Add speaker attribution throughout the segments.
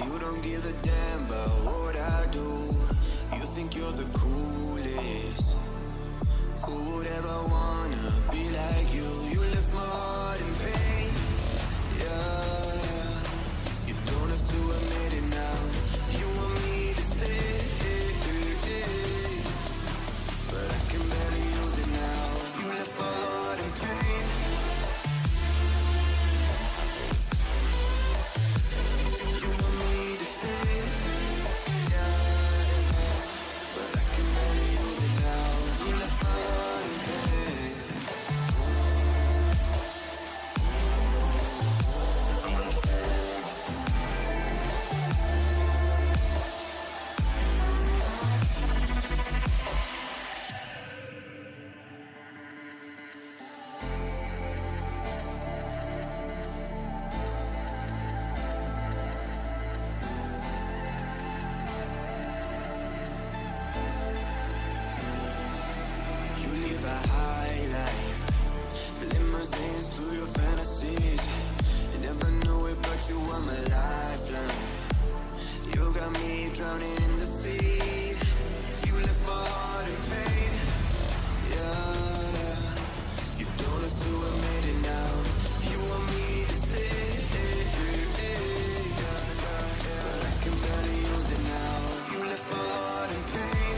Speaker 1: You don't give a damn about what I do. You think you're the coolest. Who would ever wanna be like you? You left my heart in pain. Yeah, you don't have to admit it now. You want me to stay, but I can barely use it now. You left my heart in pain. You want me to stay, yeah, but I can barely use it now. You left my heart in pain. You live a high life, limousines through your fantasies. You never knew it, but you are my lifeline. You got me drowning in the sea. You left my heart in pain. Yeah, you don't have to admit it now. You want me to stay, but I can barely use it now. You left my heart in pain.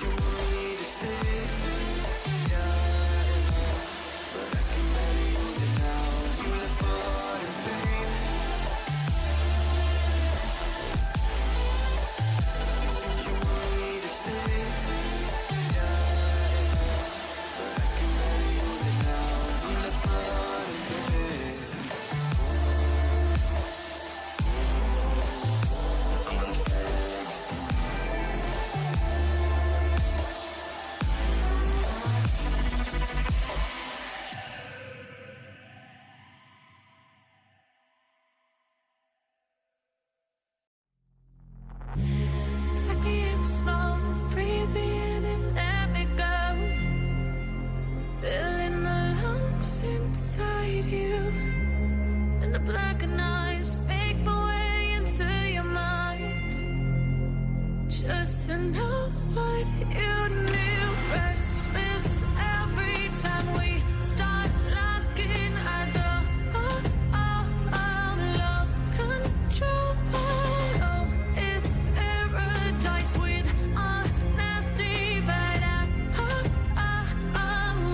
Speaker 1: You want me to stay, yeah, but I can barely use it now. You left my heart in pain. You want me to stay, yeah, but I can barely use it now. You left my heart in pain.
Speaker 2: Take me in the smoke, breathe me in and let me go. Filling the lungs inside you, and the blackened eyes make my way into your mind. Just to know what you knew. Restless every time we start locking eyes. Lost control. Oh, it's paradise with honesty, but I'm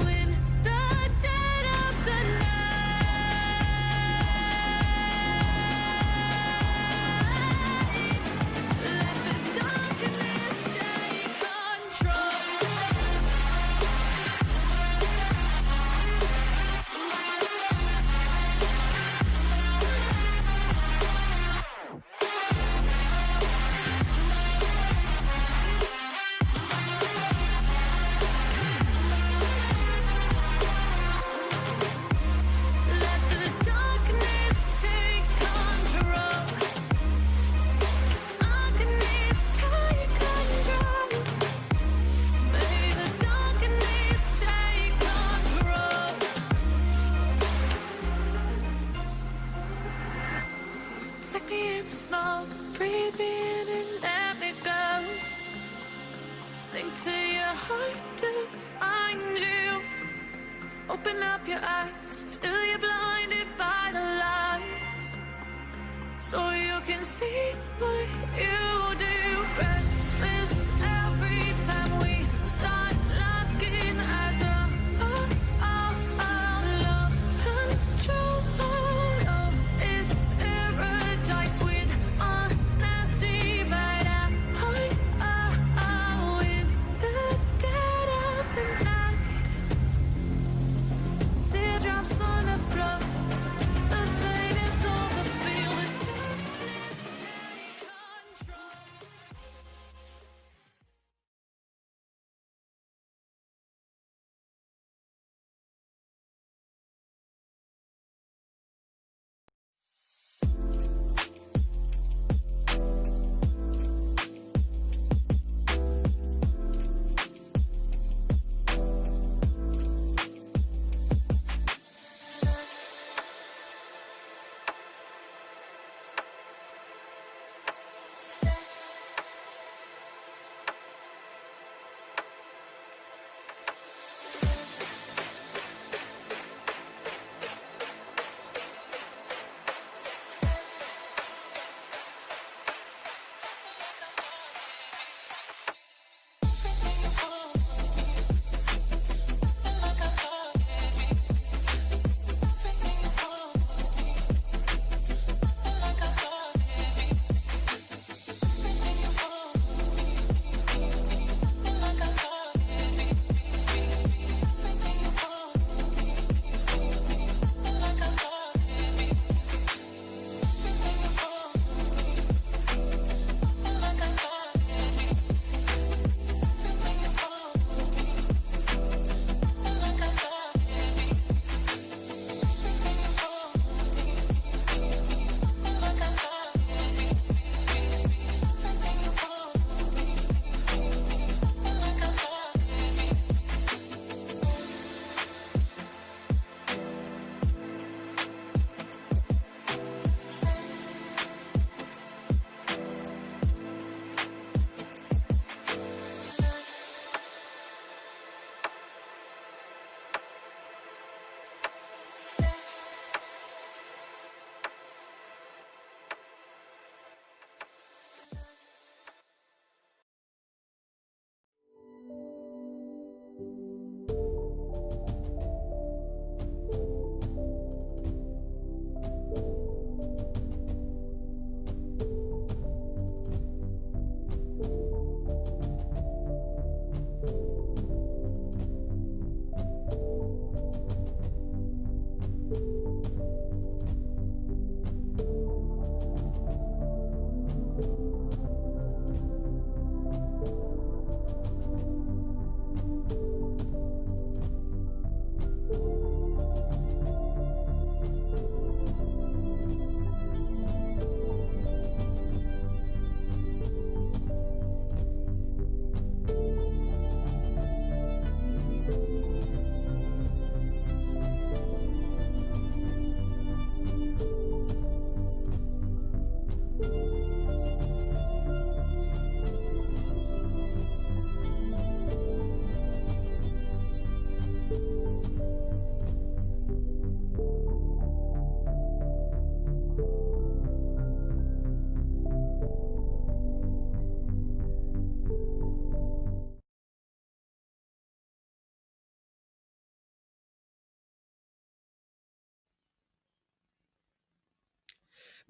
Speaker 2: in the dead of the night. Let the darkness take control. Let the darkness take control. Darkness take control. May the darkness take control. Take me in the smoke, breathe me in and let me go. Sink to your heart to find you. Open up your eyes till you're blinded by the lies, so you can see what you do. Restless every time we start locking eyes. Lost control. Oh, it's paradise with honesty, but I'm in the dead of the night. Teardrops on the floor. The pain is over. Feel the darkness take control.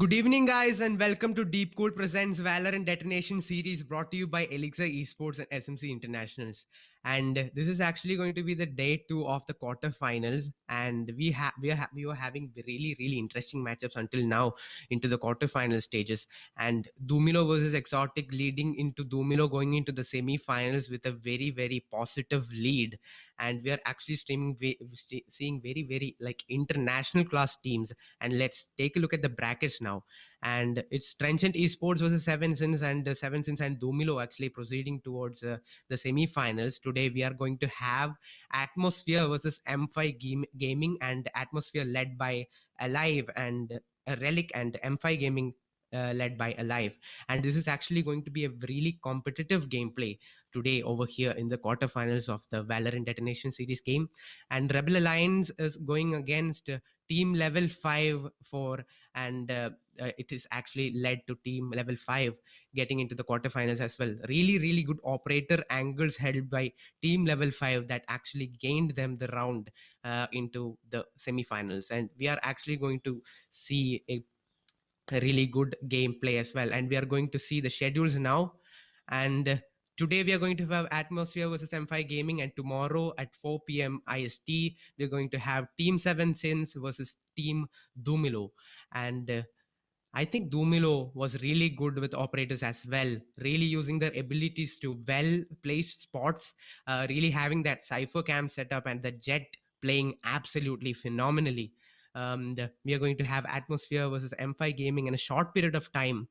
Speaker 3: Good evening, guys, and welcome to Deepcool Presents Valorant Detonation Series brought to you by EliXiR eSports and SMC Internationals. And this is actually going to be the day two of the quarterfinals, and we were having really interesting matchups until now into the quarterfinal stages. And Dumilo versus Exotic leading into Dumilo going into the semi-finals with a very positive lead, and we are actually seeing very like international class teams. And let's take a look at the brackets now. And it's Trenchant Esports versus Seven Sins, and Seven Sins and Dumilo actually proceeding towards the semi-finals. Today we are going to have Atmosphere versus M5 Gaming, and Atmosphere led by Alive and Relic, and M5 Gaming led by Alive. And this is actually going to be a really competitive gameplay today over here in the quarterfinals of the Valorant Detonation Series game. And Rebel Alliance is going against Team Level 5 for, and it is actually led to Team Level 5 getting into the quarterfinals as well. Really good operator angles held by Team Level 5 that actually gained them the round into the semifinals. And we are actually going to see a really good gameplay as well. And we are going to see the schedules now. And today we are going to have Atmosphere versus M5 Gaming, and tomorrow at 4 p.m. IST we're going to have Team 7 Sins versus Team Dumilo. And I think Dumilo was really good with operators as well, really using their abilities to well placed spots, really having that Cypher cam setup and the Jet playing absolutely phenomenally. We are going to have Atmosphere versus M5 Gaming in a short period of time,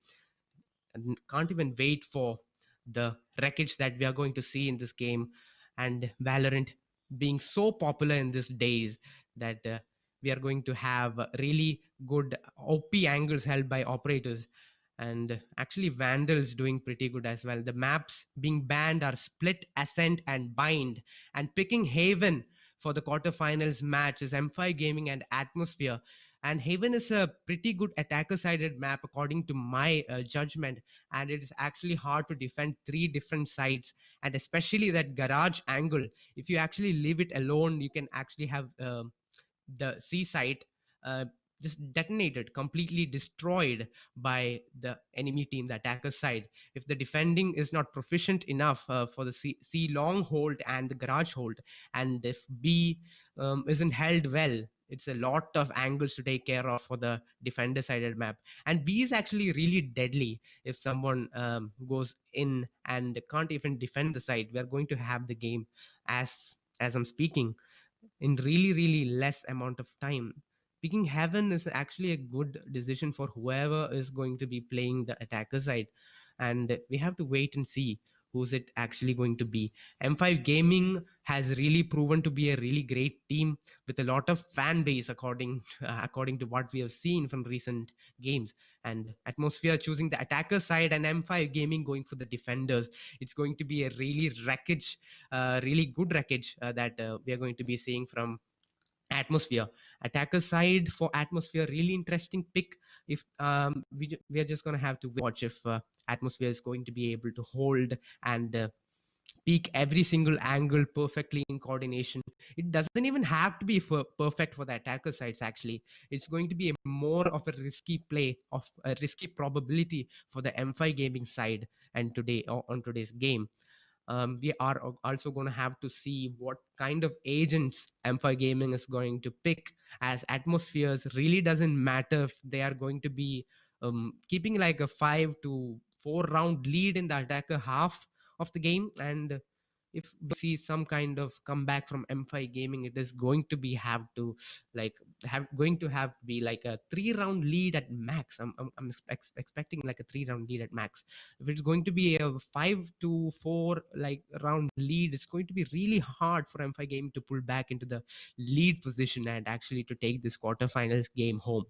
Speaker 3: and can't even wait for the wreckage that we are going to see in this game. And Valorant being so popular in these days that we are going to have really good OP angles held by operators, and actually Vandals doing pretty good as well. The maps being banned are Split, Ascent, and Bind. And picking Haven for the quarterfinals match is M5 Gaming and Atmosphere. And Haven is a pretty good attacker sided map according to my judgment, and it is actually hard to defend three different sides, and especially that garage angle. If you actually leave it alone, you can actually have the C site uh, just detonated, completely destroyed by the enemy team, the attacker side, if the defending is not proficient enough for the C long hold and the garage hold. And if B isn't held well, it's a lot of angles to take care of for the defender sided map. And B is actually really deadly. If someone goes in and can't even defend the side, we are going to have the game as I'm speaking in really less amount of time. Picking Heaven is actually a good decision for whoever is going to be playing the attacker side, and we have to wait and see who's it actually going to be. M5 Gaming has really proven to be a really great team with a lot of fan base according to what we have seen from recent games. And Atmosphere choosing the attacker side, and M5 Gaming going for the defenders. It's going to be a really good wreckage that we are going to be seeing from Atmosphere. Attacker side for Atmosphere, really interesting pick. If we are just going to have to watch if Atmosphere is going to be able to hold and peak every single angle perfectly in coordination. It doesn't even have to be perfect for the attacker sides. Actually, it's going to be a more of a risky play, of a risky probability for the M5 Gaming side. And today, on today's game, we are also going to have to see what kind of agents M5 Gaming is going to pick, as Atmospheres really doesn't matter if they are going to be keeping like a 5 to 4 round lead in the attacker half of the game. And if we see some kind of comeback from M5 Gaming, it is going to be have to like have going to have to be like a 3 round lead at max. I'm expecting like a 3 round lead at max. If it's going to be a 5 to 4 like round lead, it's going to be really hard for M5 Gaming to pull back into the lead position and actually to take this quarterfinals game home.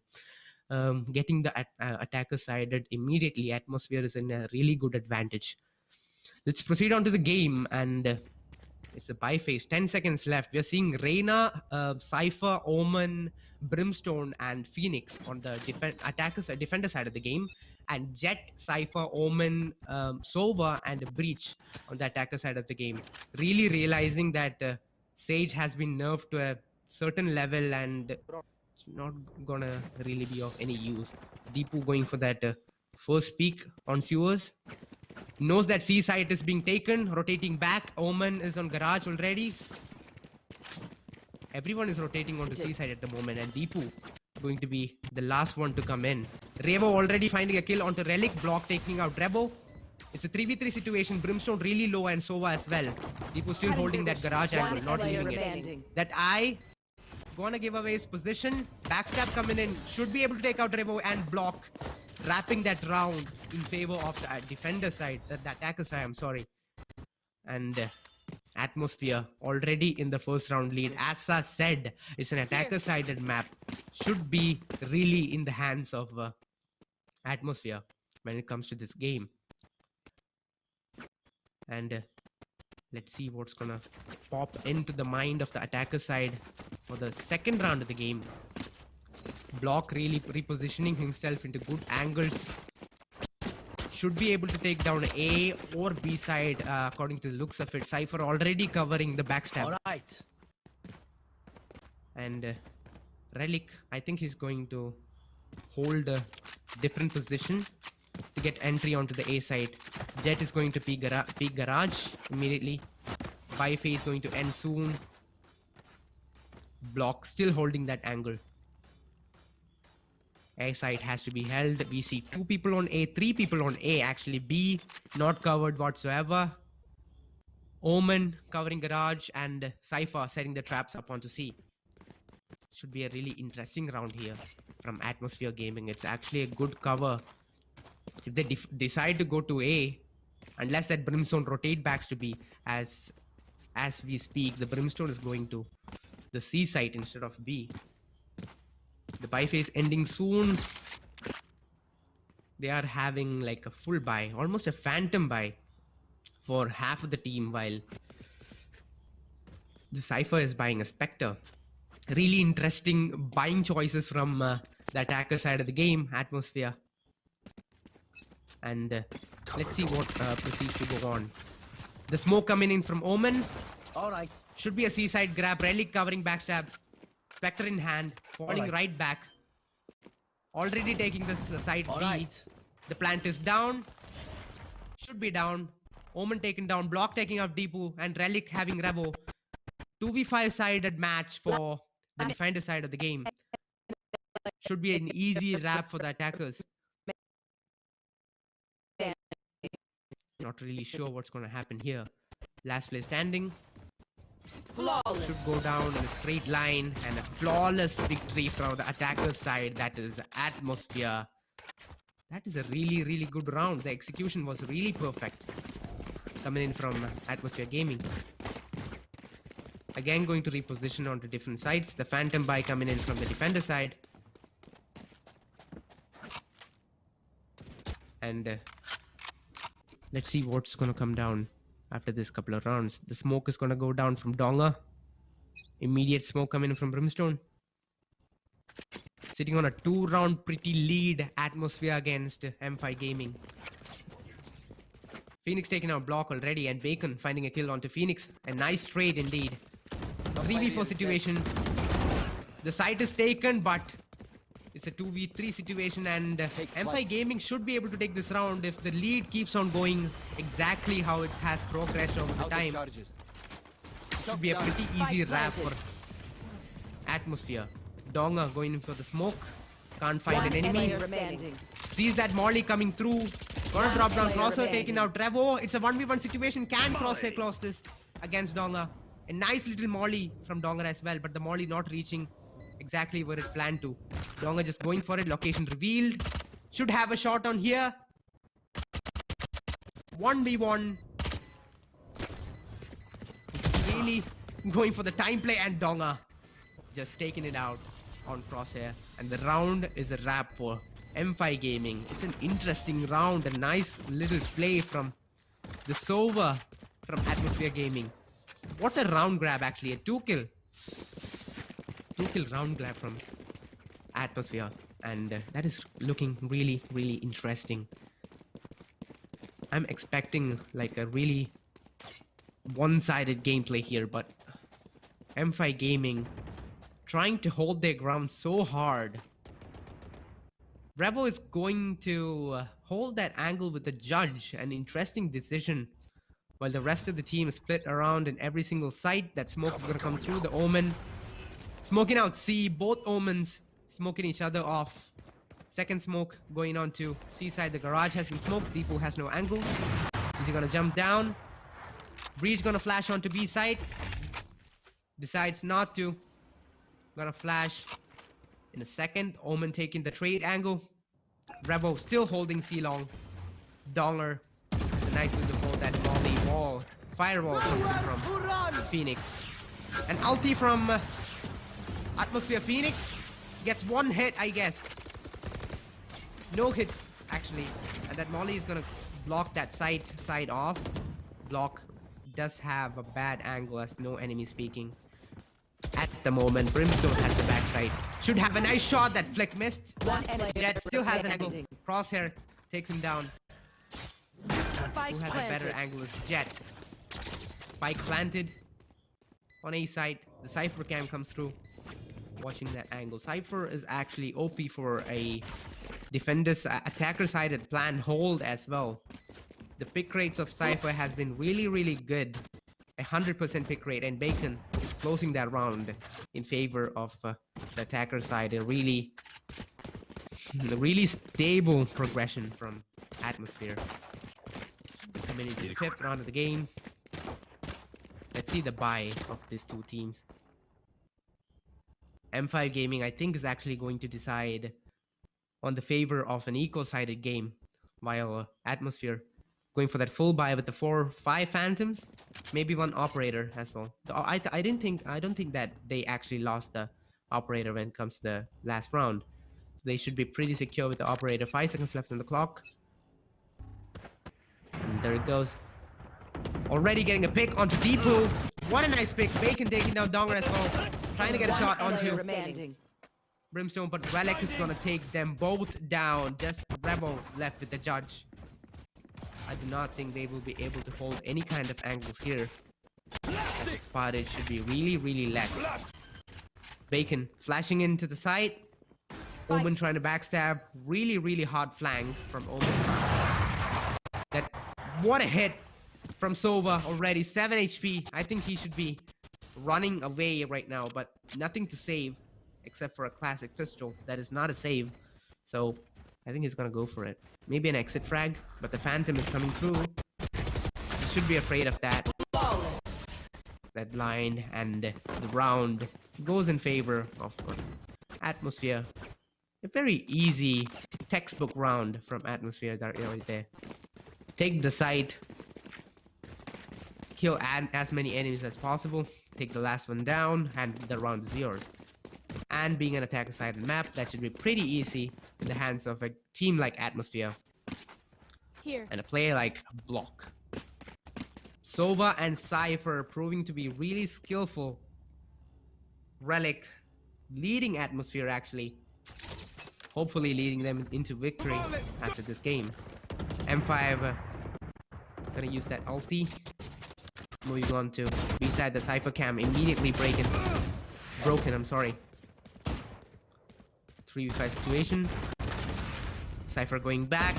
Speaker 3: Getting the attacker sided immediately, Atmosphere is in a really good advantage. Let's proceed on to the game, and it's a buy phase. 10 seconds left. We're seeing Reina, Cypher, Omen, Brimstone, and Phoenix on the defender side of the game, and Jet, Cypher, Omen, Sova, and Breach on the attacker side of the game. Really realizing that Sage has been nerfed to a certain level, and It's not gonna really be of any use. Deepu going for that first peek on sewers. Knows that C site is being taken, rotating back. Omen is on garage already. Everyone is rotating onto C side at the moment, and Deepu going to be the last one to come in. Revo already finding a kill onto Relic, block taking out Rebo. It's a 3v3 situation, Brimstone really low and Sova as well. Deepu still holding that garage angle, not leaving it. That eye gonna give away his position. Backstab coming in, should be able to take out Revo and block. Wrapping that round in favor of the defender side, the attacker side, I'm sorry. And Atmosphere already in the first round lead. As I said, it's an attacker-sided map. Should be really in the hands of Atmosphere when it comes to this game. And let's see what's gonna pop into the mind of the attacker side for the second round of the game. Block really repositioning himself into good angles. Should be able to take down A or B side according to the looks of it. Cypher already covering the backstab.
Speaker 4: All right.
Speaker 3: And Relic, I think he's going to hold a different position to get entry onto the A side. Jet is going to peek garage immediately. Byface is going to end soon. Block still holding that angle. A side has to be held. We see 2 people on A, 3 people on A actually. B not covered whatsoever. Omen covering garage, and Cypher setting the traps up onto C. Should be a really interesting round here from Atmosphere Gaming. It's actually a good cover. If they decide to go to A, unless that Brimstone rotate backs to B, as we speak, the Brimstone is going to the C site instead of B. The buy phase ending soon. They are having like a full buy, almost a phantom buy for half of the team, while the Cypher is buying a Spectre. Really interesting buying choices from the attacker side of the game, Atmosphere. And let's see what proceeds to go on. The smoke coming in from Omen.
Speaker 4: All right.
Speaker 3: Should be a seaside grab. Relic covering backstab. Spectre in hand. Falling right back. Already taking the side B.
Speaker 4: Right.
Speaker 3: The plant is down. Should be down. Omen taken down. Block taking out Deepu. And Relic having Revo. 2v5 sided match for the defender side of the game. Should be an easy wrap for the attackers. Not really sure what's going to happen here. Last play standing.
Speaker 4: Flawless.
Speaker 3: Should go down in a straight line, and a flawless victory from the attacker's side. That is Atmosphere. That is a really, really good round. The execution was really perfect. Coming in from Atmosphere Gaming. Again going to reposition onto different sides. The Phantom buy coming in from the defender side. And let's see what's going to come down after this couple of rounds. The smoke is going to go down from Donga. Immediate smoke coming in from Brimstone. Sitting on a 2-round pretty lead, Atmosphere against M5 Gaming. Phoenix taking out block already, and Bacon finding a kill onto Phoenix. A nice trade indeed. 3v4 situation. The site is taken, but it's a 2v3 situation, and M5 Gaming should be able to take this round if the lead keeps on going exactly how it has progressed over the time. Should be a pretty easy wrap for Atmosphere. Donga going in for the smoke. Can't find an enemy. Sees that Molly coming through. Gonna drop down Crosser, taking out Trevo. It's a 1v1 situation. Can Crosshair close this against Donga? A nice little Molly from Donga as well, but the Molly not reaching exactly where it planned to. Donga just going for it. Location revealed. Should have a shot on here. 1v1. Really going for the time play, and Donga just taking it out on Crosshair. And the round is a wrap for M5 Gaming. It's an interesting round. A nice little play from the Sova from Atmosphere Gaming. What a round grab actually. A 2-kill round grab from Atmosphere. And that is looking really, really interesting. I'm expecting like a really one-sided gameplay here, but M5 Gaming trying to hold their ground so hard. Revo is going to hold that angle with the judge, an interesting decision. While the rest of the team is split around in every single site, that smoke is going to come through. The Omen smoking out C, both Omens smoking each other off. Second smoke going on to C side. The garage has been smoked. Deepcool has no angle. Is he going to jump down? Breeze going to flash onto B side. Decides not to. Gonna flash in a second. Omen taking the trade angle. Revo still holding C long. Donger has a nice little hold that volley wall. Firewall comes in from Phoenix. An ulti from Atmosphere. Phoenix gets one hit, I guess. No hits, actually. And that Molly is gonna block that side off. Block does have a bad angle as no enemy speaking. At the moment, Brimstone has the backside. Should have a nice shot. That flick missed. Jet still has an angle. Crosshair takes him down. Who has a better angle is Jet. Spike planted on A side. The Cypher cam comes through. Watching that angle. Cypher is actually OP for a defender's attacker sided plan hold as well. The pick rates of Cypher has been really, really good. 100% pick rate, and Bacon is closing that round in favor of the attacker side. A really stable progression from Atmosphere. Coming into the 5th round of the game. Let's see the buy of these two teams. M5 Gaming, I think, is actually going to decide on the favor of an equal-sided game, while Atmosphere going for that full buy with the 4-5 Phantoms, maybe one operator as well. I don't think that they actually lost the operator when it comes to the last round. So they should be pretty secure with the operator. 5 seconds left on the clock. And there it goes. Already getting a pick onto Deepcool. What a nice pick. Bacon taking down Donger as well. Trying to get a shot onto Brimstone, but Relic is gonna take them both down. Just Rebel left with the judge. I do not think they will be able to hold any kind of angles here, as the spottage should be really, really less. Bacon flashing into the side. Omen trying to backstab. Really, really hard flank from Omen. What a hit from Sova already. 7 HP. I think he should be running away right now, but nothing to save except for a classic pistol. That is not a save. So I think he's gonna go for it. Maybe an exit frag, but the Phantom is coming through. He should be afraid of that. That blind, and the round goes in favor of Atmosphere. A very easy textbook round from Atmosphere right there. Take the site. Kill as many enemies as possible. Take the last one down, and the round is yours. And being an attacker sided map, that should be pretty easy in the hands of a team like Atmosphere.
Speaker 2: Here.
Speaker 3: And a player like Block. Sova and Cypher proving to be really skillful. Relic leading Atmosphere, actually. Hopefully leading them into victory after this game. M5 gonna use that ulti. Moving on to B-side, the Cypher cam immediately broken, I'm sorry. 3v5 situation. Cypher going back.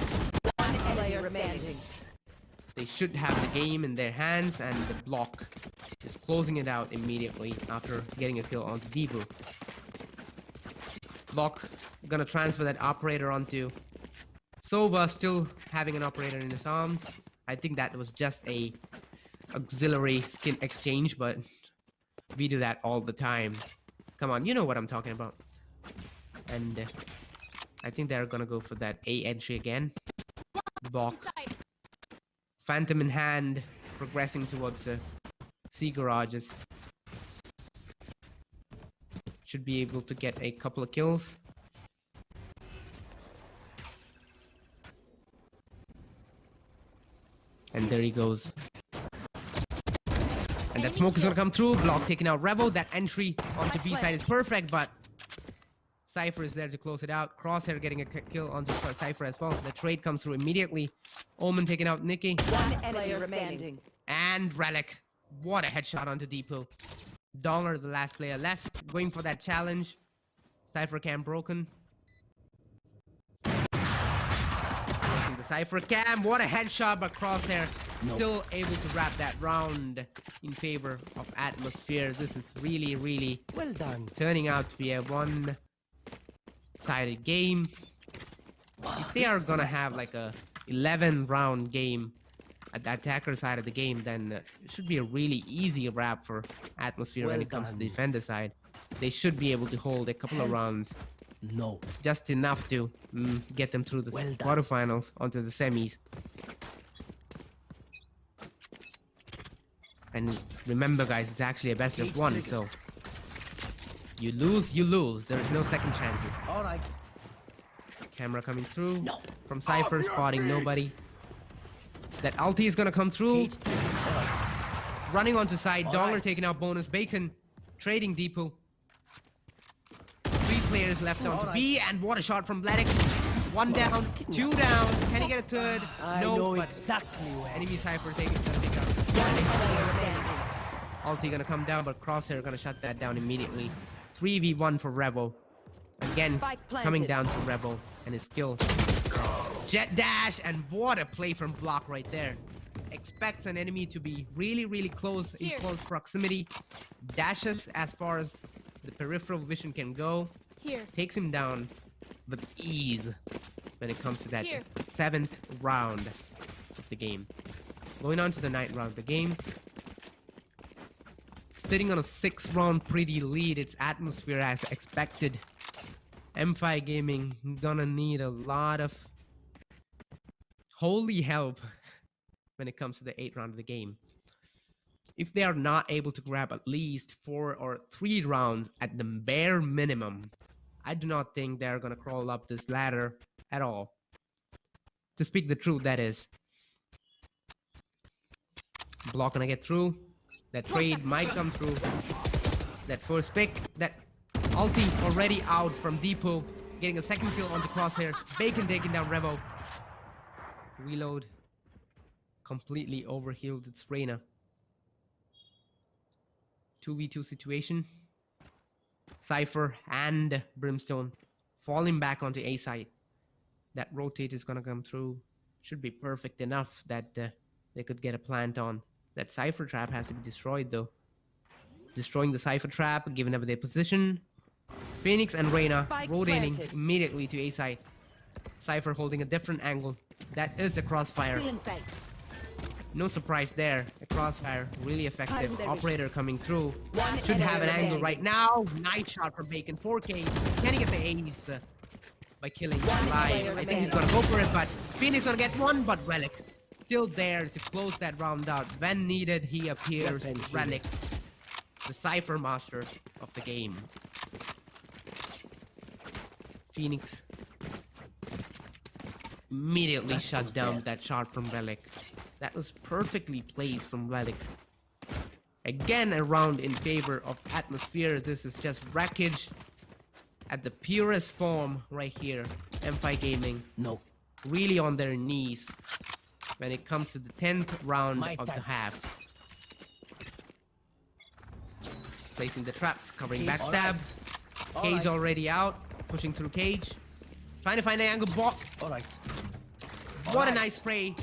Speaker 3: They should have the game in their hands, and the Block is closing it out immediately after getting a kill onto Deepcool. Block gonna transfer that operator onto Sova, still having an operator in his arms. I think that was just a auxiliary skin exchange, but we do that all the time. Come on, you know what I'm talking about. And I think they're gonna go for that A entry again. Block. Phantom in hand, progressing towards the C garages. Should be able to get a couple of kills. And there he goes. And that smoke is gonna come through. Block taking out Revo. That entry onto B side is perfect, but Cypher is there to close it out. Crosshair getting a kill onto Cypher as well. The trade comes through immediately. Omen taking out Nikki.
Speaker 4: One enemy remaining.
Speaker 3: And Relic. What a headshot onto Deepcool. Donger, the last player left, going for that challenge. Cypher cam broken. Taking the Cypher cam. What a headshot, but Crosshair still able to wrap that round in favor of Atmosphere. This is really, really
Speaker 4: Well done.
Speaker 3: turning out to be a one-sided game. If they are gonna have like a 11-round game at the attacker side of the game, then it should be a really easy wrap for Atmosphere when
Speaker 4: Well
Speaker 3: it comes to the
Speaker 4: done.
Speaker 3: defender side. They should be able to hold a couple of rounds,
Speaker 4: No.
Speaker 3: just enough to get them through the
Speaker 4: Well done.
Speaker 3: quarterfinals onto the semis. And remember, guys, it's actually a best of one, so you lose, you lose. There is no second chances.
Speaker 4: All right.
Speaker 3: Camera coming through from Cypher, spotting nobody. That ulti is gonna come through.
Speaker 4: Cage 2. All right.
Speaker 3: Running onto side, Donger
Speaker 4: Alright.
Speaker 3: taking out bonus, Bacon trading Deepcool. 3 players left onto
Speaker 4: Alright.
Speaker 3: B, and what a shot from Bledic. 1 down, 2 down. Can he get a third?
Speaker 4: I
Speaker 3: No,
Speaker 4: know
Speaker 3: but
Speaker 4: exactly where.
Speaker 3: enemy Cypher taking gonna take out. Ulti gonna come down, but Crosshair gonna shut that down immediately. 3v1 for Revo. Again,
Speaker 5: Spike planted.
Speaker 3: coming down to Revo and his skill. Jet dash, and what a play from Block right there. Expects an enemy to be really, really close, in
Speaker 5: Here.
Speaker 3: close proximity. Dashes as far as the peripheral vision can go.
Speaker 5: Here.
Speaker 3: Takes him down with ease when it comes to that
Speaker 5: Here.
Speaker 3: 7th round of the game. Going on to the 9th round of the game. Sitting on a 6-round pretty lead, its Atmosphere as expected. M5 Gaming gonna need a lot of holy help when it comes to the 8th round of the game. If they are not able to grab at least 4 or 3 rounds at the bare minimum, I do not think they're gonna crawl up this ladder at all. To speak the truth, that is. Block gonna get through. That trade might come through. That first pick, that ulti already out from Deepcool, getting a second kill onto Crosshair. Bacon taking down Revo. Reload. Completely overhealed its Reyna. 2v2 situation. Cypher and Brimstone falling back onto A side. That rotate is gonna come through. Should be perfect enough that they could get a plant on. That Cypher trap has to be destroyed though. Destroying the Cypher trap, giving up their position. Phoenix and Reyna
Speaker 5: Spike
Speaker 3: rotating
Speaker 5: planted.
Speaker 3: immediately to A side. Cypher holding a different angle. That is a crossfire.
Speaker 5: Still in sight.
Speaker 3: No surprise there. A crossfire, really effective.
Speaker 5: Pardon the
Speaker 3: Operator coming through.
Speaker 5: One
Speaker 3: Should have an
Speaker 5: enemy
Speaker 3: angle
Speaker 5: remaining.
Speaker 3: right now. Nice shot from Bacon. 4K. Can he get the ace by killing
Speaker 5: One
Speaker 3: live?
Speaker 5: player
Speaker 3: I think he's gonna go for it, but Phoenix gonna get one, but Relic still there to close that round out. When needed, he appears.
Speaker 4: Weapon here.
Speaker 3: Relic, the Cypher master of the game. Phoenix immediately shut
Speaker 4: was
Speaker 3: down
Speaker 4: there.
Speaker 3: that shot from Relic. That was perfectly placed from Relic. Again, a round in favor of Atmosphere. This is just wreckage at the purest form right here. M5 Gaming
Speaker 4: No.
Speaker 3: really on their knees when it comes to the 10th round
Speaker 4: My
Speaker 3: of the
Speaker 4: time.
Speaker 3: half. Placing the traps, covering
Speaker 4: Cage.
Speaker 3: backstab.
Speaker 4: All
Speaker 3: Cage
Speaker 4: right.
Speaker 3: already out, pushing through Cage. Trying to find an angle block.
Speaker 4: All right.
Speaker 3: What a
Speaker 4: Alright.
Speaker 3: nice spray.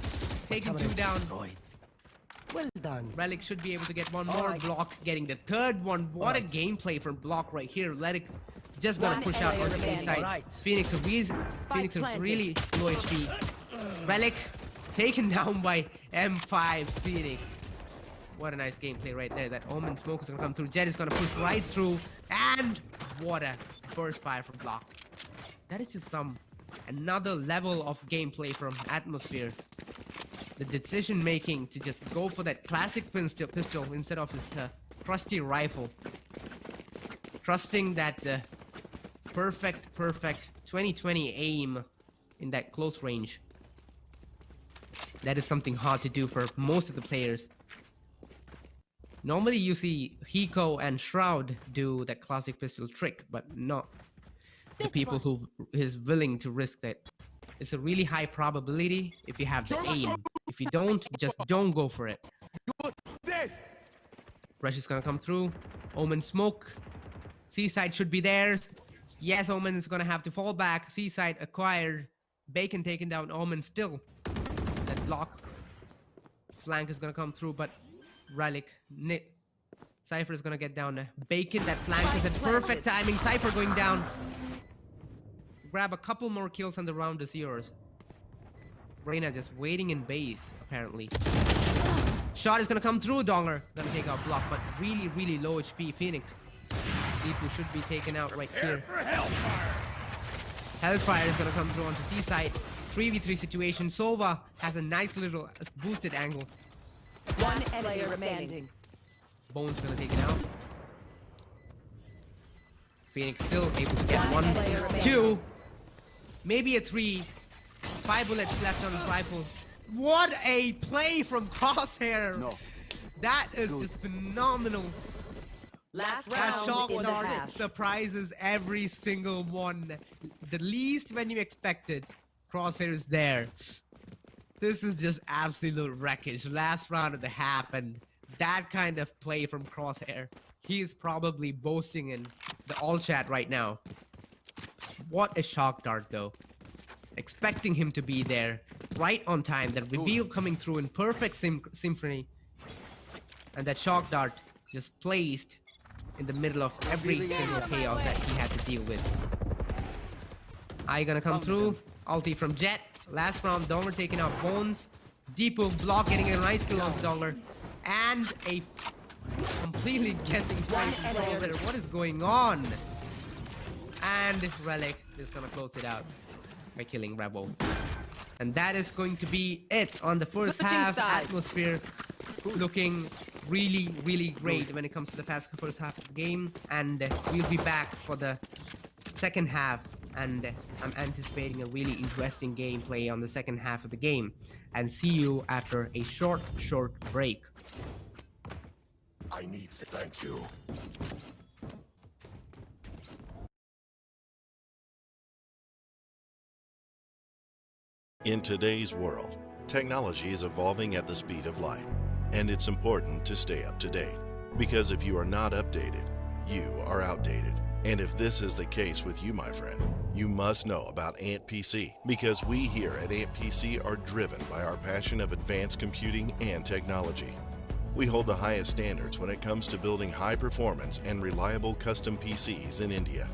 Speaker 3: Taking
Speaker 4: Camera
Speaker 3: 2 down.
Speaker 4: destroyed. Well done.
Speaker 3: Relic should be able to get one more.
Speaker 4: Alright.
Speaker 3: Block getting the 3rd one. What a
Speaker 4: Alright.
Speaker 3: gameplay from Block right here. Relic just gonna
Speaker 5: One
Speaker 3: push out
Speaker 5: area
Speaker 3: on the A
Speaker 5: remaining.
Speaker 3: side.
Speaker 4: Alright.
Speaker 3: Phoenix is
Speaker 5: planted.
Speaker 3: really low HP. Relic taken down by M5 Phoenix. What a nice gameplay right there. That Omen smoke is gonna come through. Jet is gonna push right through. And what a burst fire from Block. That is just another level of gameplay from Atmosphere. The decision making to just go for that classic pistol instead of his trusty rifle. Trusting that perfect 2020 aim in that close range. That is something hard to do for most of the players. Normally you see Hiko and Shroud do that classic pistol trick, but not the people who is willing to risk that. It's a really high probability if you have the aim. If you don't, just don't go for it. Rush is gonna come through. Omen smoke. Seaside should be theirs. Yes, Omen is gonna have to fall back. Seaside acquired. Bacon taken down. Omen still. That block. Flank is gonna come through, but Relic, Nit. Cypher is gonna get down. Bacon, that flank is at perfect timing. Cypher going down. Grab a couple more kills and the round is yours. Reyna just waiting in base, apparently. Shot is gonna come through, Donger. Gonna take out block, but really, really low HP. Phoenix. Deepcool should be taken out right here. Hellfire is gonna come through onto Seaside. 3v3 situation. Sova has a nice little boosted angle.
Speaker 5: One enemy remaining.
Speaker 3: Bone's gonna take it out. Phoenix still able to get one, two, maybe a 3. 5 bullets left on his rifle. What a play from Crosshair!
Speaker 6: No.
Speaker 3: That is just phenomenal.
Speaker 5: Last
Speaker 3: That
Speaker 5: round
Speaker 3: shock
Speaker 5: in the
Speaker 3: dart
Speaker 5: half.
Speaker 3: surprises every single one. The least when you expected, Crosshair is there. This is just absolute wreckage. Last round of the half, and that kind of play from Crosshair. He is probably boasting in the all chat right now. What a shock dart though. Expecting him to be there right on time. The reveal coming through in perfect symphony. And that shock dart just placed in the middle of every single chaos that he had to deal with. I gonna come through. Ulti from Jet. Last round, Donger taking out Bones. Deepcool block getting a nice kill onto Donger. And a completely guessing fight from Crosshair. What is going on? And Relic is gonna close it out by killing Rebel. And that is going to be it on the first
Speaker 5: Switching
Speaker 3: half.
Speaker 5: sides.
Speaker 3: Atmosphere looking really, really great when it comes to the first half of the game. And we'll be back for the second half. And I'm anticipating a really interesting gameplay on the second half of the game. And see you after a short break.
Speaker 6: I need to thank you.
Speaker 7: In today's world, technology is evolving at the speed of light, and it's important to stay up to date. Because if you are not updated, you are outdated. And if this is the case with you, my friend, you must know about Ant PC, because we here at Ant PC are driven by our passion of advanced computing and technology. We hold the highest standards when it comes to building high-performance and reliable custom PCs in India.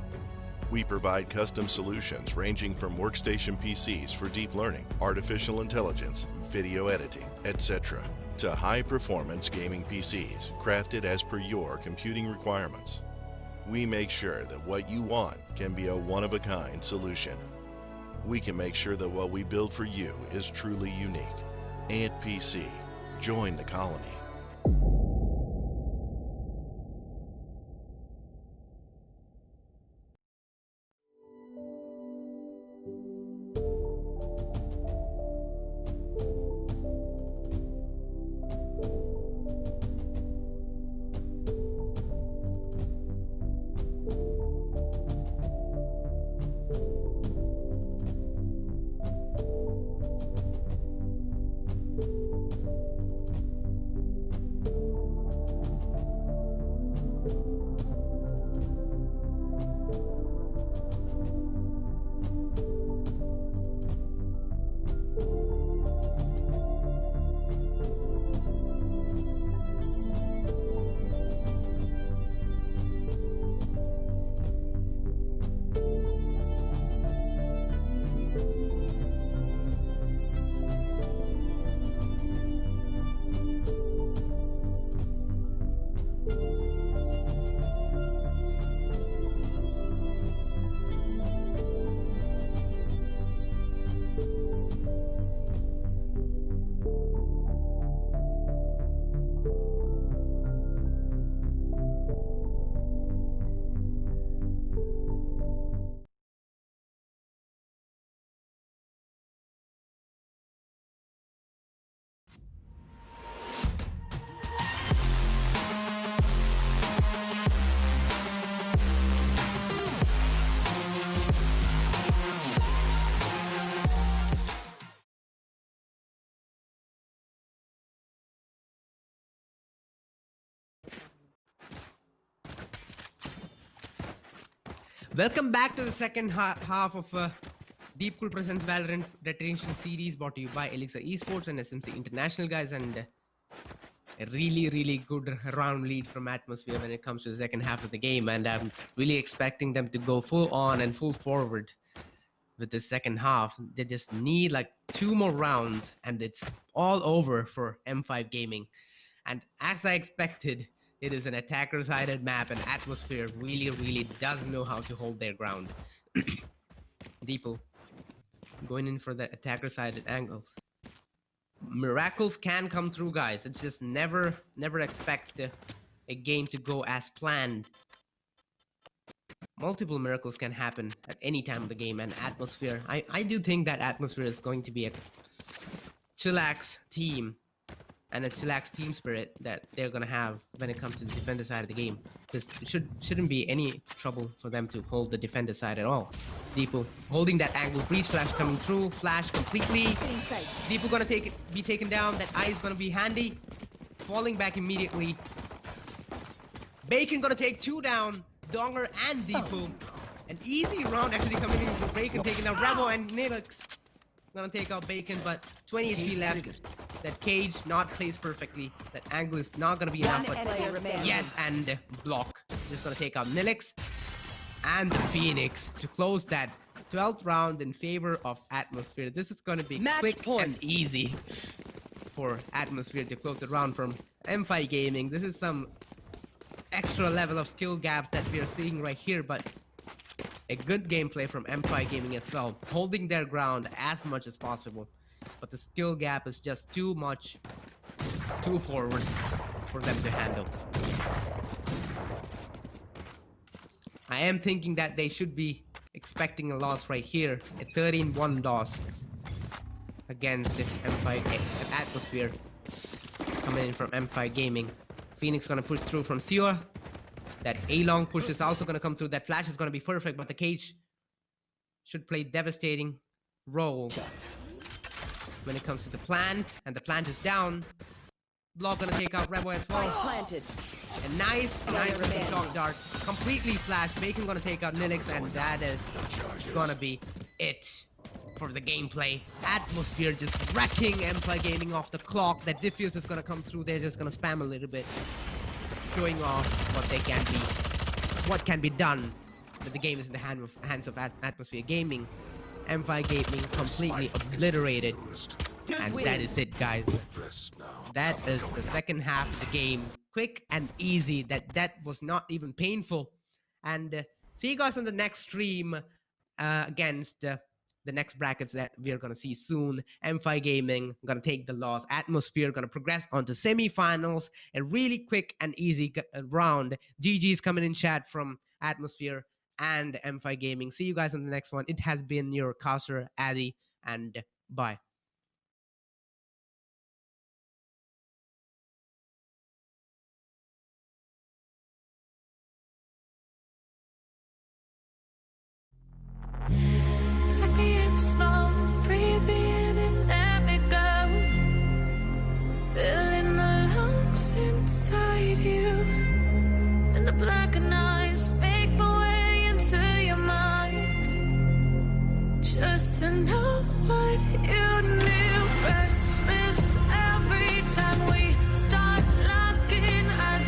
Speaker 7: We provide custom solutions ranging from workstation PCs for deep learning, artificial intelligence, video editing, etc., to high-performance gaming PCs crafted as per your computing requirements. We make sure that what you want can be a one-of-a-kind solution. We can make sure that what we build for you is truly unique. Ant PC. Join the colony.
Speaker 3: Welcome back to the second half of Deepcool Presents Valorant Detonation Series, brought to you by EliXiR eSports and SMC International, guys. And a really good round lead from Atmosphere when it comes to the second half of the game. And I'm really expecting them to go full on and full forward with the second half. They just need like 2 more rounds and it's all over for M5 Gaming. And as I expected, it is an attacker-sided map, and Atmosphere really does know how to hold their ground. Deepcool going in for the attacker-sided angles. Miracles can come through, guys. It's just never expect a game to go as planned. Multiple miracles can happen at any time of the game, and Atmosphere, I do think that Atmosphere is going to be a chillax team and a chillax team spirit that they're gonna have when it comes to the defender side of the game. Because it shouldn't be any trouble for them to hold the defender side at all. Deepcool holding that angle, breeze flash coming through, flash completely. Deepcool gonna be taken down. That eye is gonna be handy. Falling back immediately. Bacon gonna take 2 down. Donger and Deepcool. An easy round actually coming in for Bacon, taking out Rebo and EliXiR. Gonna take out Bacon, but 20 HP left. That cage not placed perfectly. That angle is not gonna be enough. But yes, and block. Just gonna take out EliXiR and the Phoenix to close that 12th round in favor of Atmosphere. This is gonna be quick and easy for Atmosphere to close the round from M5 Gaming. This is some extra level of skill gaps that we are seeing right here, but a good gameplay from M5 Gaming as well, holding their ground as much as possible. But the skill gap is just too much, too forward for them to handle. I am thinking that they should be expecting a loss right here, a 13-1 loss against the M5 Atmosphere coming in from M5 Gaming. Phoenix gonna push through from Sior. That A-long push is also gonna come through. That flash is gonna be perfect, but the cage should play devastating role when it comes to the plant, and the plant is down. Block gonna take out Rebo as well.
Speaker 5: Planted.
Speaker 3: And nice shock dart. Completely flash. Bacon gonna take out EliXiR, and that is gonna be it for the gameplay. Atmosphere just wrecking M5 Gaming off the clock. That diffuse is gonna come through. They're just gonna spam a little bit, showing off what they can be, what can be done. But the game is in the hands of Atmosphere Gaming. M5 Gaming completely obliterated. And that is it, guys. That is the second half of the game. Quick and easy. That was not even painful. And see you guys on the next stream against the next brackets that we are going to see soon. M5 Gaming going to take the loss. Atmosphere going to progress onto semifinals. A really quick and easy round. GG's coming in chat from Atmosphere and M5 Gaming. See you guys in the next one. It has been your caster, Addy, and bye.
Speaker 2: Take me in the smoke, breathe me in and let me go. Filling the lungs inside you, and the blackened eyes make my way into your mind. Just to know what you knew. Restless every time we start locking eyes.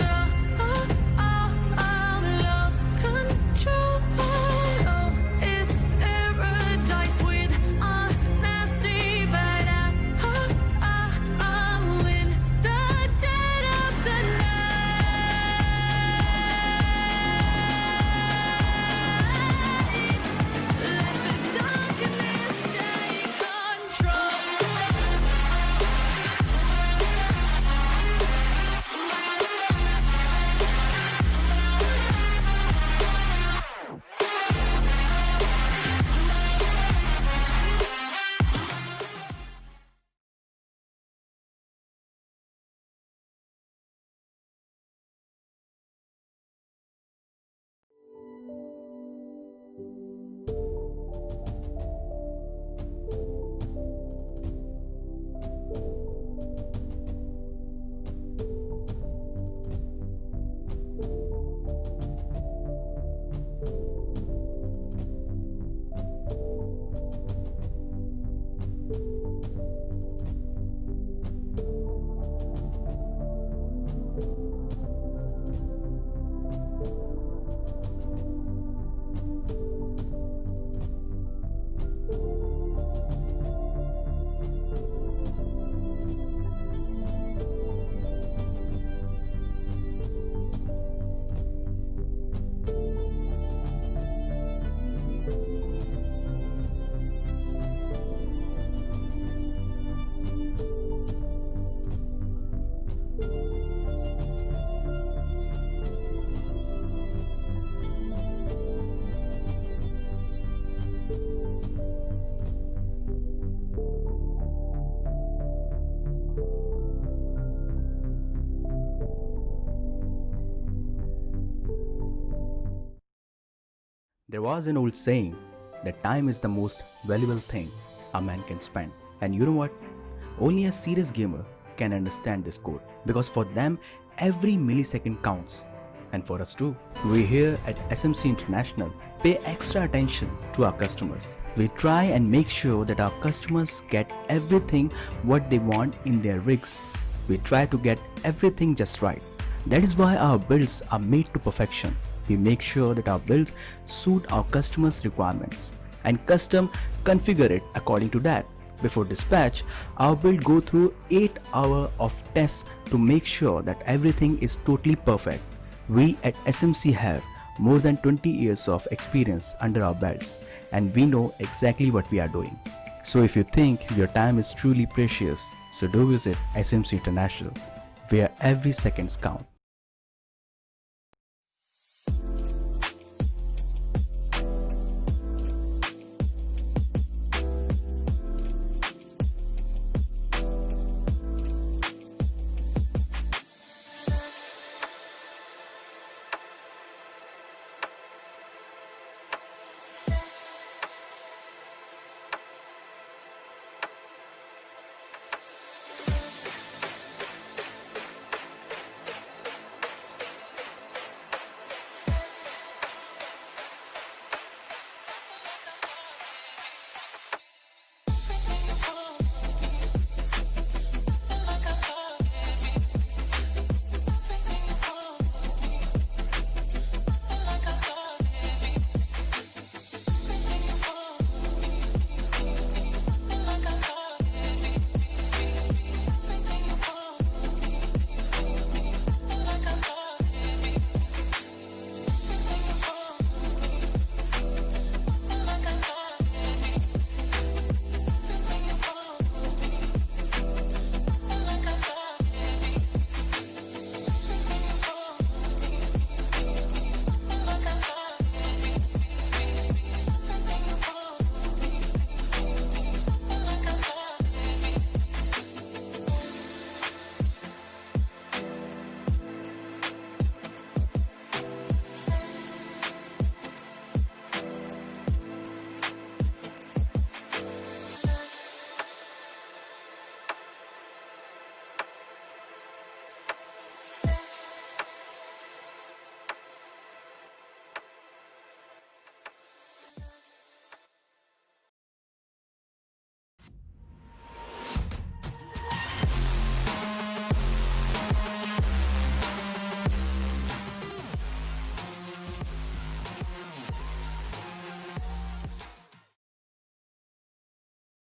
Speaker 2: Lost control. Oh, it's paradise with
Speaker 8: There was an old saying that time is the most valuable thing a man can spend. And you know what? Only a serious gamer can understand this quote because for them, every millisecond counts. And for us too. We here at SMC International pay extra attention to our customers. We try and make sure that our customers get everything what they want in their rigs. We try to get everything just right. That is why our builds are made to perfection. We make sure that our builds suit our customers' requirements and custom configure it according to that. Before dispatch, our build go through 8 hours of tests to make sure that everything is totally perfect. We at SMC have more than 20 years of experience under our belts and we know exactly what we are doing. So if you think your time is truly precious, so do visit SMC International, where every second counts.